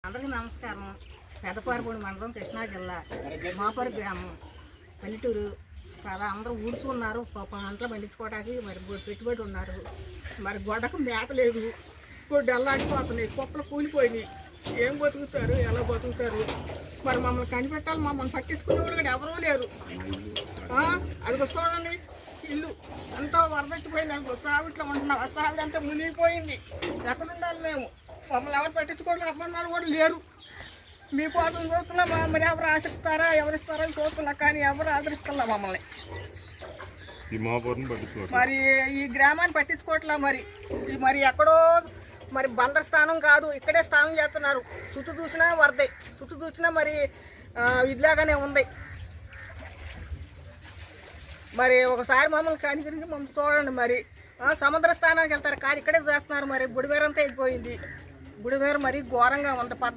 అందరికీ నమస్కారం. పెదపారపూడి మండలం, కృష్ణా జిల్లా, మాపూరు గ్రామం, పల్లెటూరు. చాలా అందరూ ఊడ్చుకున్నారు, పంటలు పండించుకోవడానికి. మరి పెట్టుబడి ఉన్నారు. మరి గొడ్డకు మేత లేదు, గొడ్డు అల్లాడిపోతున్నాయి, కుప్పలు కూలిపోయినాయి. ఏం బతుకుతారు, ఎలా బతుకుతారు? మరి మమ్మల్ని కనిపెట్టాలి, మమ్మల్ని పట్టించుకునే వాళ్ళు కూడా ఎవరూ లేరు. అది చూడండి, ఇల్లు ఎంతో వరదచ్చిపోయింది. అనుకో సావిట్లో ఉంటున్నాం, ఆ సావిడ అంతా మునిగిపోయింది. ఎక్కడ ఉండాలి మేము? మమ్మల్ని ఎవరు పట్టించుకోవడం అమ్మన్నారు కూడా లేరు. మీకోసం చూస్తున్నాం, మరి ఎవరు ఆశిస్తారా, ఎవరిస్తారని చూస్తున్నా, కానీ ఎవరు ఆదరిస్తున్నా మమ్మల్ని. మరి ఈ గ్రామాన్ని పట్టించుకోవట్లా. మరి ఎక్కడో మరి బందర్ స్థానం కాదు, ఇక్కడే స్నానం చేస్తున్నారు. చుట్టూ చూసినా వరదే, చుట్టూ చూసినా మరి ఇదిలాగానే ఉంది. మరి ఒకసారి మమ్మల్ని కనికరించి మమ్మల్ని చూడండి. మరి సముద్ర స్థానానికి వెళ్తారు, కానీ ఇక్కడే చేస్తున్నారు. మరి బుడిమేరంతా అయిపోయింది. బుడిమేర మరి ఘోరంగా ఉంది.